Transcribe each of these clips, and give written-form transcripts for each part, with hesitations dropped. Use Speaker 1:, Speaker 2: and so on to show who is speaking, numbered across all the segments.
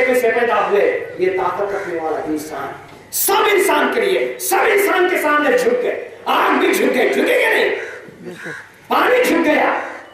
Speaker 1: कैसे पैदा हुए, ये ताकत रखने वाला इंसान, सब इंसान के लिए, सब इंसान के सामने झुक गए। आग भी झुक गई, झुकेंगे नहीं? पानी झुक गया,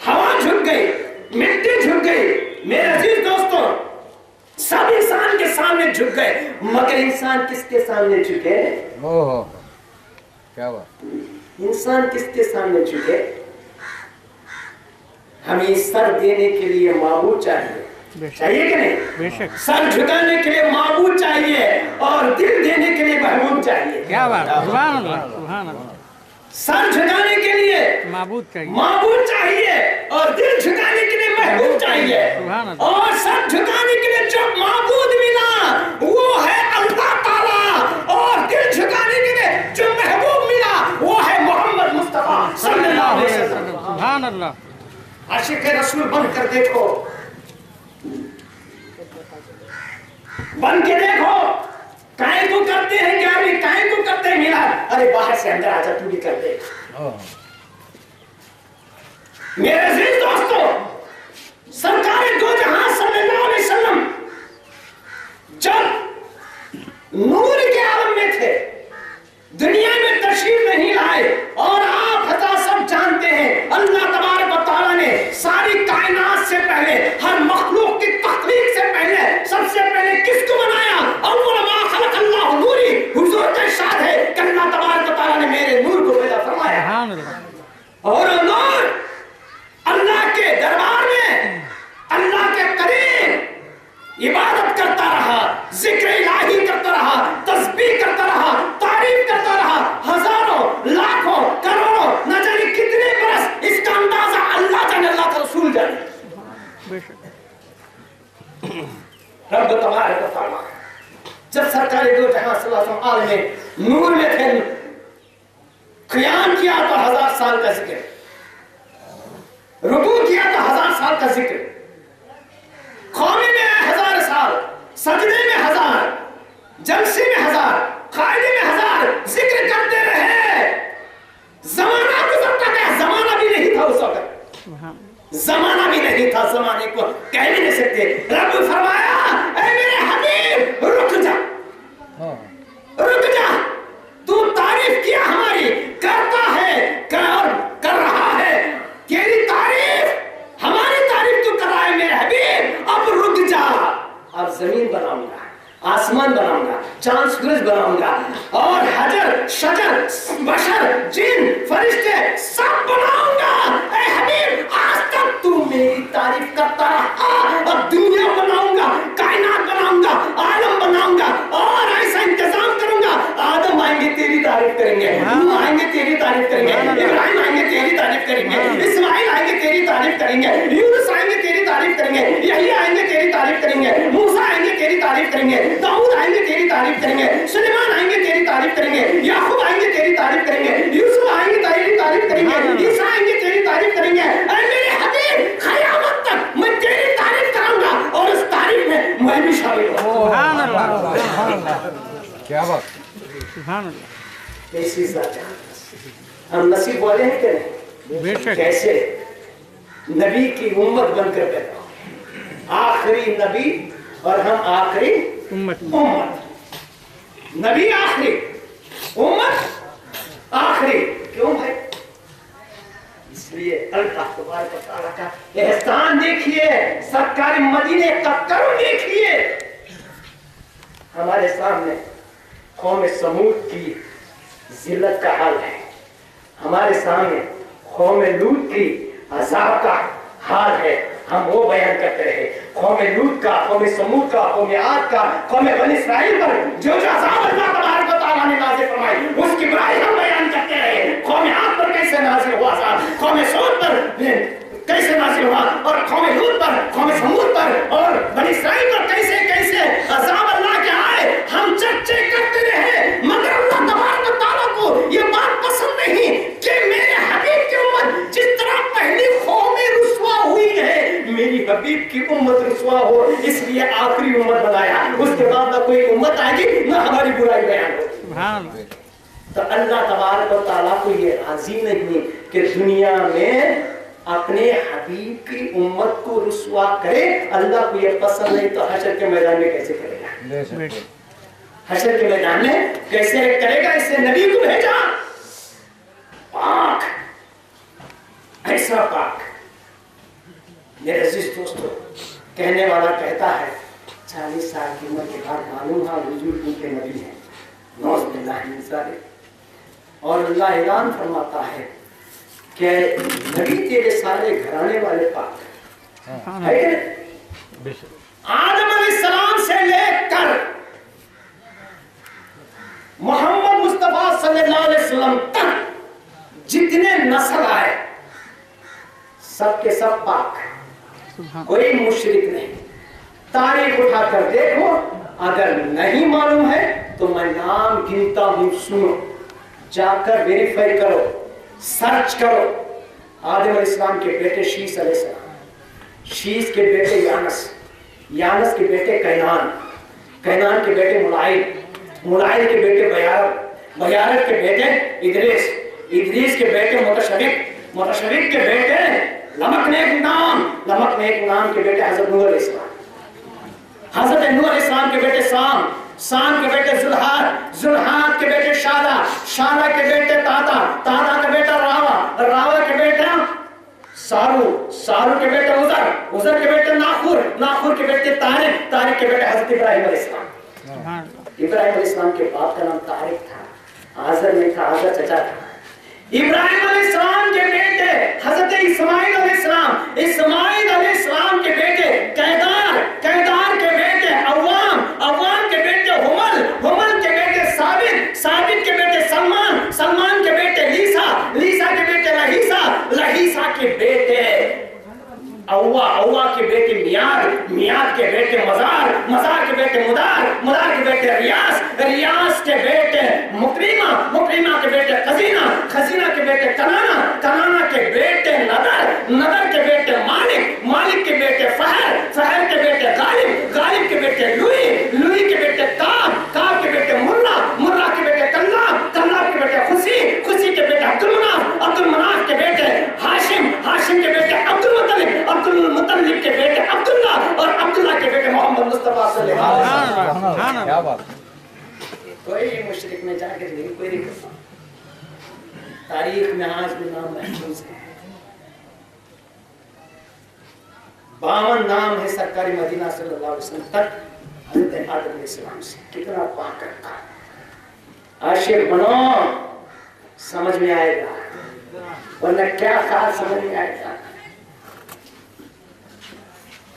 Speaker 1: हवा झुक गई, मिट्टी झुक गई। मेरे अजीज दोस्तों, सब इंसान के सामने झुक गए, मगर इंसान किसके सामने झुके?
Speaker 2: ओहो, क्या बात।
Speaker 1: इंसान किसके सामने झुके? हमें सर देने के लिए माबूद चाहिए, चाहिए कि नहीं?
Speaker 3: बेशक।
Speaker 1: सर झुकाने के लिए माबूद चाहिए और दिल देने के लिए महबूब चाहिए।
Speaker 3: क्या बात, सुभान अल्लाह, सुभान अल्लाह।
Speaker 1: सर झुकाने के लिए
Speaker 3: माबूद चाहिए,
Speaker 1: माबूद चाहिए और दिल झुकाने के लिए महबूब चाहिए।
Speaker 3: सुभान अल्लाह।
Speaker 1: और सर झुकाने के लिए जो माबूद मिला वो है अल्लाह ताला, और दिल झुकाने के लिए जो महबूब मिला वो है मोहम्मद मुस्तफा सल्लल्लाहु अलैहि वसल्लम।
Speaker 3: सुभान अल्लाह।
Speaker 1: आशिक रसूल बन कर देखो, बन के देखो, काहे को करते हैं क्या भी, काहे को करते हैं मिला, अरे बाहर से अंदर आजा, तू भी कर दे। मेरे अजीज दोस्तों, सरकार दो जहां सल्लल्लाहु अलैहि वसल्लम जब नूर के आलम में थे, दुनिया में तशरीफ नहीं लाए, और आप हता सब जानते हैं अल्लाह तबारक व तआला ने सारी कायनात से पहले, हर मखलूक की तख्लीक से पहले, सबसे पहले किसको बनाया? अव्वल मा खलक अल्लाह नूरी। हुजूर का इरशाद है कि अल्लाह तबारक व तआला ने मेरे नूर को पैदा फरमाया,
Speaker 3: सुभान अल्लाह।
Speaker 1: और नूर अल्लाह के दरबार में, अल्लाह के करीब इबादत करता रहा, जिक्र इलाही करता रहा, तस्बीह करता रहा, तारीफ करता रहा, हजारों लाखों करोड़ों न जाने कितने बरस, इसका अंदाजा अल्लाह जाने, अल्लाह का रसूल जाने। रब तबारक व तआला जब सरकार दो जहां सल्लल्लाहु अलैहि वसल्लम में नूर में थे, क़याम किया तो 1000 साल का जिक्र, रुकू किया तो 1000 साल का जिक्र, क़ौमे में 1000 साल, सजदे में 1000, जलसे में 1000, कायदे में 1000 जिक्र करते रहे। जमाना गुजरता गया, जमाना भी नहीं था उस वक्त, जमाना भी नहीं था, जमाने को कह भी नहीं सकते। रब फरमाया, ऐ मेरे हबीब रुक जा, रुक जा, तू तारीफ किया हमारी, करता है, कर रहा है, तेरी तारीफ, हमारी तारीफ तू कर रहा है मेरे हबीब, अब रुक जा। अब जमीन बनाऊंगा, आसमान बनाऊंगा, चांद सूरज बनाऊंगा, और हजर शजर बशर जिन फरिश्ते सब बनाऊंगा। ऐ हबीब, आज तक तू मेरी तारीफ करता रहा, अब दुनिया बनाऊंगा, कायनात बनाऊंगा, आलम बनाऊंगा, और ऐसा इंतजाम करूंगा, आदम आएंगे तेरी तारीफ करेंगे, नूह आएंगे तेरी तारीफ करेंगे, इब्राहिम आएंगे तेरी तारीफ करेंगे, इस्माइल आएंगे तेरी तारीफ करेंगे, यूनुस आएंगे तेरी तारीफ करेंगे, यहया आएंगे तेरी तारीफ करेंगे, मूसा आएंगे तेरी तारीफ करेंगे, दाऊद आएंगे तेरी तारीफ करेंगे, सुलेमान आएंगे तेरी तारीफ करेंगे, याकूब आएंगे तेरी तारीफ करेंगे, यूसुफ आएंगे तेरी तारीफ करेंगे, ईसा आएंगे तेरी तारीफ करेंगे। ऐ मेरे हबीब, क़यामत तक मैं तेरी तारीफ करूंगा, और उस तारीफ में मैं भी शामिल हूं।
Speaker 3: सुभान अल्लाह, सुभान अल्लाह,
Speaker 2: क्या बात।
Speaker 3: सुभान अल्लाह।
Speaker 1: ऐसी ज़ात हम नसीब वाले हैं कि नहीं?
Speaker 3: बेशक।
Speaker 1: कैसे नबी की उम्मत बनकर पैदा हो, आखिरी नबी और हम आखिरी
Speaker 3: उम्मत।
Speaker 1: नबी आखिरी, उम्मत आखिरी, क्यों भाई? इसलिए अल्लाह तबारक व तआला का एहसान देखिए, सरकार मदीने का करम देखिए। हमारे सामने कौम समूद की जिल्लत का हाल है, हमारे सामने कौम लूत की अज़ाब का हाल है। हम वो बयान करते रहे, कौम लूत का, कौम समूद का, कौम आद का, कौम बनी इस्राइल पर जो अज़ाब अल्लाह तबारक व तआला ने नाज़िल फरमाई, उसकी बुराई हम बयान करते रहे। कौम आद पर कैसे नाज़िल हुआ अज़ाब, कौम समूद पर कैसे नाज़िल हुआ, और कौम लूत पर, कौम समूद पर और बनी इस्राइल पर कैसे कैसे अज़ाब अल्लाह के आए, हम चर्चे करते रहे। मगर अल्लाह तबारक व तआला को ये बात पसंद नहीं कि मेरे हबीब की उम्मत जिस तरह पहली कौमें रुस्वा हुई है, मेरी हबीब की उम्मत रुस्वा हो, इसलिए आखिरी उम्मत बनाया। उसके बाद ना कोई उम्मत आएगी, ना हमारी बुराई बयान होगी। तो अल्लाह तबारक व तआला को ये राजी नहीं कि दुनिया में अपने हबीब की उम्मत को रुसवा करे, अल्लाह को ये पसंद नहीं तो हशर के मैदान में कैसे करेगा? हशर के मैदान में कैसे करेगा? इससे नबी को भेजा, पाक, ऐसा पाक। मेरे अजीज दोस्तों, कहने वाला कहता है 40 साल की उम्र के बाद मालूम है हुजूर उनके नबी हैं, नौज़ बिल्लाह मिन ज़ालिक। और अल्लाह ऐलान फरमाता है कि नबी तेरे सारे घराने वाले पाक है कि आदम अलैहिस्सलाम से लेकर मोहम्मद मुस्तफा सल्लल्लाहु अलैहि वसल्लम तक जितने नस्ल आए सबके सब पाक, कोई मुशरिक नहीं। तारीख उठाकर देखो, अगर नहीं मालूम है तो मैं नाम गिनता हूं, सुनो, जाकर वेरीफाई करो, सर्च करो। आदम अलैहिस्सलाम के बेटे शीस अलैहिस्सलाम, शीस के बेटे यानस, यानस के बेटे कैनान, कैनान के बेटे मुलाइल, मुलाइल के बेटे बयारत, बयारत के बेटे इदरीस, इदरीस के बेटे मुतशबिक, मुतशबिक के बेटे लमकनेक नाम, लमकनेक नाम के बेटे हजरत नूह अलैहिस्सलाम, हजरत नूह अलैहिस्सलाम के बेटे साम, साम के बेटे जुल्हाद, जुल्हाद के बेटे शादा, शादा के बेटे ताता, ताता का बेटा रावा, रावा के बेटा सारू, सारू के बेटे उजर, उजर के बेटे नाखुर, नाखुर के बेटे तारिक, तारिक के बेटे हजरत इब्राहिम अलैहिस्सलाम। इब्राहिम अलैहिस्सलाम के बाप का नाम तारिक था, आजर नहीं था, आजर चचा था। इब्राहिम अलैहिस्सलाम के बेटे हजरत इस्माइल अलैहिस्सलाम, इस्माइल अलैहिस्सलाम के बेटे कैदार, कैदार के बेटे अव्वाम, अव्वाम के बेटे हुमल, हुमल के बेटे साबित, साबित के बेटे सलमान, सलमान के बेटे लीसा, लीसा के बेटे लहीसा, लहीसा के बेटे अव्वा, अव्वा के बेटे मियाद, मियाद के बेटे मजार, मजार के बेटे मुदार, मुदार के बेटे रियास, रियास के बेटे मुकरीमा, मुकरीमा के बेटे खजीना, खजीना के बेटे कनाना, कनाना के बेटे नदर, नदर के बेटे मालिक, मालिक के बेटे फहर, फहर के बेटे गालिब, गालिब के बेटे लुई, लुई के बेटे काब, काब के बेटे मुर्रा, मुर्रा के बेटे कल्लाब, कल्लाब के बेटे खुशी, खुशी के बेटे अब्दुल मनाफ, अब्दुल मनाफ के बेटे हाशिम, हाशिम के बेटे अब्दुल मुत्तलिब, अब्दुल मुत्तलिब के बेटे अब्दुल्ला, और अब्दुल्ला के बेटे मोहम्मद मुस्तफा सल्लल्लाहु अलैहि वसल्लम।
Speaker 2: क्या बात?
Speaker 1: कोई मुशरिक में जाकर नहीं, कोई नहीं करता। तारीख में आज भी नाम महफूज है। 52 नाम है सरकारी मदीना सल्लल्लाहु अलैहि वसल्लम तक हजरत आदम अलैहिस्सलाम से। कितना पाक रखा। आशिक बनो, समझ में आएगा, वरना क्या खास समझ में आएगा।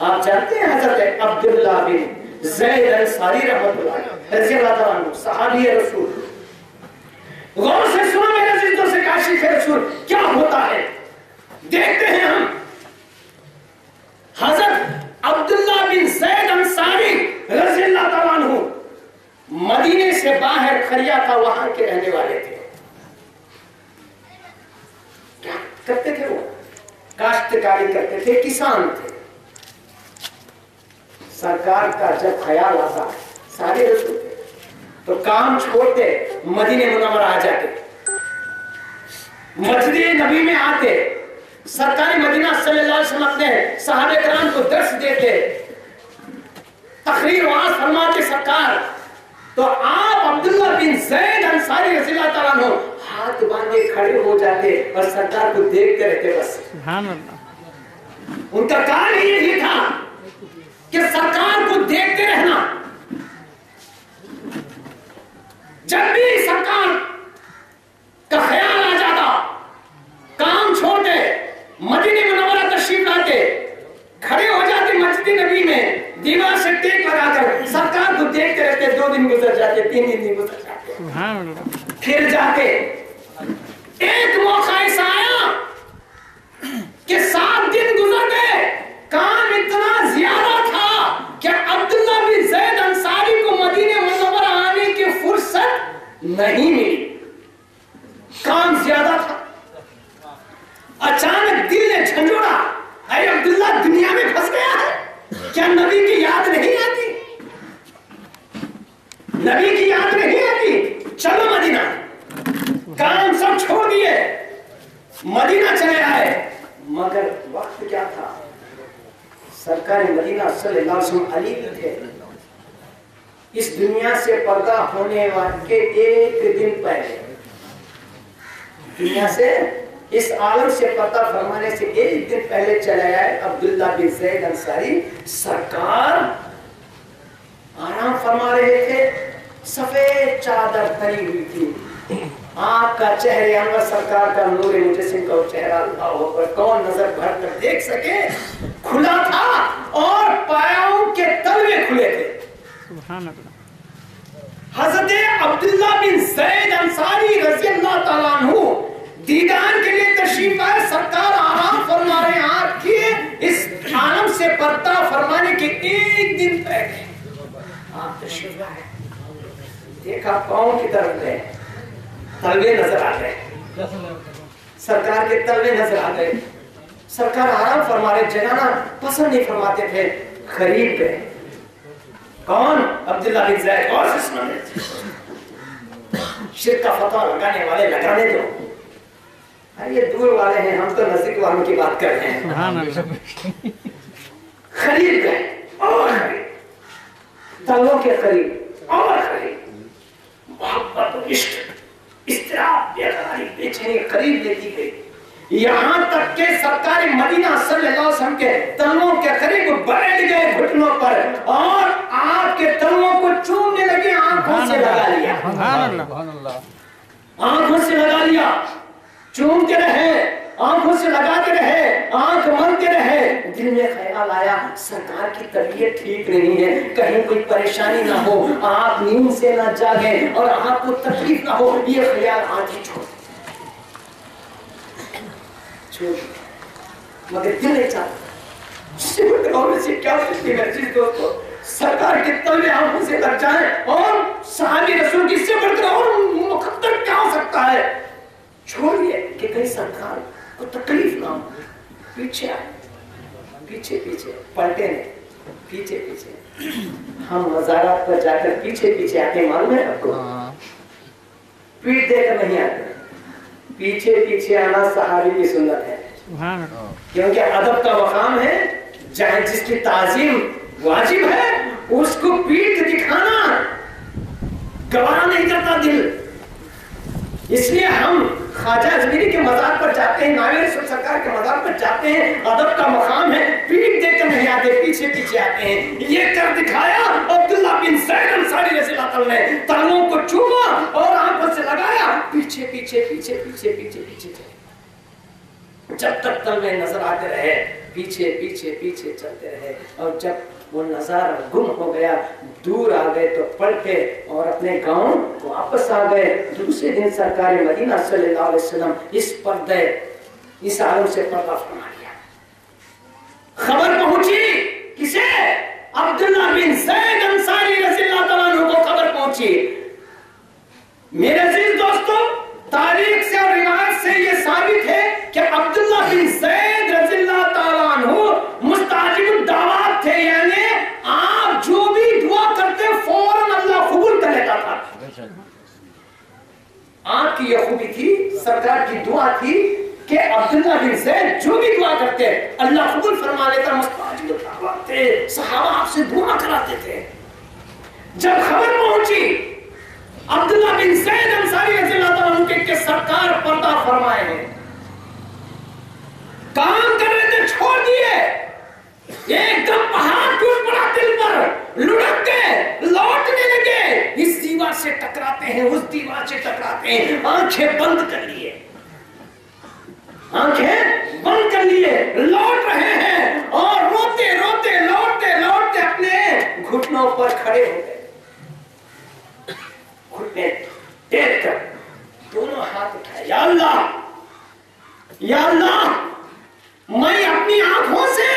Speaker 1: आप जानते हैं हजरत अब्दुल्लाह बिन ज़ैद अंसारी रहमतुल्लाह रज़ियल्लाहु ताला अन्हु, सहाबी रसूल। गौर से सुनो मेरे अज़ीज़ों से, काशिफ़ रसूल क्या होता है देखते हैं हम। हजरत अब्दुल्लाह बिन ज़ैद अंसारी रज़ियल्लाहु ताला अन्हु मदीने से बाहर खरिया था, वहां के रहने वाले थे। क्या करते थे वो? काश्तकारी करते थे, किसान थे। सरकार का जब ख्याल आता, सारे रसूल थे, तो काम छोड़ते मदीने मुनव्वरा आ जाते, मस्जिद नबी में आते, सरकारी मदीना सल्लल्लाहु अलैहि वसल्लम अपने सहाबे किराम को दर्स देते, तकरीर वाज फरमाते सरकार। तो आप अब्दुल्लाह बिन ज़ैद अंसारी रज़ियल्लाहु ताला अन्हु हाथ बांधे खड़े हो जाते और सरकार को देखते रहते बस।
Speaker 3: सुभान अल्लाह।
Speaker 1: उनका काम ही यही था कि सरकार को देखते रहना। जब भी सरकार का ख्याल आ जाता, काम छोड़ते, मदीने मुनव्वरा तशरीफ लाते, खड़े हो जाते मस्जिद नबी में, दीवार से टेक लगाकर सरकार को देखते रहते। 2 दिन गुजर जाते, 3 दिन गुजर जाते,
Speaker 3: सुभान अल्लाह।
Speaker 1: फिर जाके एक मौका ऐसा आया कि 7 दिन गुजर गए, काम इतना ज्यादा था कि अब्दुल्लाह बिन ज़ैद अंसारी को मदीने मुनव्वरा आने की फुर्सत नहीं मिली, काम ज्यादा था। अचानक दिल ने झंझोड़ा, अरे अब्दुल्ला दुनिया में फंस गया है क्या? नबी की याद नहीं आती? नबी की याद नहीं आती? चलो मदीना। काम सब छोड़ दिए, मदीना चले आए। مگر وقت کیا تھا؟ سرکار مدینہ صلی اللہ علیہ وسلم علی بھی تھے. اس دنیا سے پردہ ہونے کے ایک دن پہلے، دنیا سے اس عالم سے پردہ فرمانے سے ایک دن پہلے چلا آئے عبداللہ بن زید انصاری. سرکار آرام فرما رہے تھے، سفید چادر پھیلی ہوئی تھی. آپ کا چہرے انور سرکار کا نور مجسم کا چہرہ اللہ اکبر کون نظر بھر کر دیکھ سکے، کھلا تھا اور پاؤں کے تلوے کھلے تھے.
Speaker 3: سبحان اللہ.
Speaker 1: حضرت عبداللہ بن زید انصاری رضی اللہ تعالیٰ عنہ دیدار کے لیے تشریف آئے. سرکار آرام فرما رہے ہیں. آپ کے اس عالم سے پردہ فرمانے کے ایک دن پہلے آپ تشریف آئے. دیکھا پاؤں کی طرف گئے، تلوے نظر آ گئے، سرکار کے تلوے نظر آ گئے. سرکار آرام فرما رہے، جگانا پسند نہیں فرماتے تھے. قریب گئے. کون؟ عبداللہ بن زید. اور سے سننے شرک کا فتویٰ لگانے والے لگانے دو. یہ دور والے ہیں، ہم تو نزدیک والوں کی بات کر رہے ہیں.
Speaker 3: سبحان اللہ.
Speaker 1: قریب گئے اور قریب، تلووں کے قریب اور قریب. محبت و عشق، اضطراب، بیقراری، بے چینی قریب لیتی گئی. یہاں تک کہ سرکار مدینہ صلی اللہ علیہ وسلم کے تلووں کے قریب بیٹھ گئے گھٹنوں پر اور آپ کے تلووں کو چومنے لگے. آنکھوں سے لگا لیا،
Speaker 3: سبحان اللہ.
Speaker 1: آنکھوں سے لگا لیا. چومتے رہے، آنکھوں سے لگاتے رہے، آنکھ مانتے رہے. دل میں خیال آیا سرکار کی طبیعت ٹھیک نہیں ہے، کہیں کوئی پریشانی نہ ہو، آپ نیند سے نہ جاگیں اور آپ کو تکلیف نہ ہو. یہ خیال آج ہی چھوڑ مگر دل نہیں چاہتا. سے کیا سکتی ہے چیز دوستو، سرکار کے تلوے آنکھوں سے لگ جائیں اور صحابی رسول کی سے بڑھ کر اور مقدر کیا ہو سکتا ہے. چھوڑیے کہ کہیں سرکار کو تکلیف نہ ہو. پیچھے آئے، پیچھے پیچھے پلٹے نہیں، پیچھے پیچھے. ہم مزارات پر جا کر پیچھے پیچھے آتے معلوم ہے آپ کو، پیٹ دے کر نہیں آتے. پیچھے پیچھے آنا صحابی کی سنت ہے، کیونکہ ادب کا مقام ہے. جہاں جس کی تعظیم واجب ہے اس کو پیٹ دکھانا گوارا نہیں کرتا دل. اس لیے ہم خواجہ اجمیری کے مزار پر جاتے ہیں، ناوی رسول سرکار کے مزار پر جاتے ہیں. ادب کا مقام ہے، پیٹ دے کر نہیں آتے، پیچھے پیچھے آتے ہیں. یہ کر دکھایا عبداللہ بن زید انصاری رضی اللہ تعالیٰ نے. تلووں کو چوما اور آنکھوں سے لگایا، پیچھے پیچھے پیچھے پیچھے پیچھے پیچھے چلے. جب تک تلوے نظر آتے رہے پیچھے پیچھے پیچھے چلتے رہے. اور جب وہ نظارہ گم ہو گیا، دور آ گئے تو پلٹے اور اپنے گاؤں واپس آ گئے. دوسرے دن سرکار مدینہ صلی اللہ علیہ وسلم اس پردے، اس عالم سے پردہ فرما لیا. خبر پہنچی کسے؟ عبداللہ بن زید انصاری رضی اللہ تعالیٰ عنہ کو خبر پہنچی. میرے عزیز دوستو، تاریخ سے اور روایت سے یہ ثابت ہے کہ عبداللہ بن زید رضی اللہ تعالیٰ عنہ مستعجب الدعوات تھے. یعنی آپ جو بھی دعا کرتے فوراً اللہ قبول کر لیتا تھا. آپ کی یہ خوبی تھی، سرکار کی دعا تھی کہ عبداللہ بن زید جو بھی دعا کرتے اللہ قبول فرما لیتا. مستعجب الدعوات تھے، صحابہ آپ سے دعا کراتے تھے. جب خبر پہنچی عبداللہ بن زید انصاری رضی اللہ تعالیٰ عنہ کے سرکار پردہ فرمائے ہیں، کام کر رہے تھے چھوڑ دیے، ایک دم پہاڑ ٹوٹ پڑا دل پر، لڑک گئے، لوٹنے لگے. اس دیوار سے ٹکراتے ہیں، اس دیوار سے ٹکراتے ہیں. آنکھیں بند کر لیے، آنکھیں بند کر لیے، لوٹ رہے ہیں اور روتے روتے لوٹتے لوٹتے اپنے گھٹنوں پر کھڑے ہو گئے. گھٹنے ٹیک کر دونوں ہاتھ اٹھائے. یا اللہ، یا اللہ، میں اپنی آنکھوں سے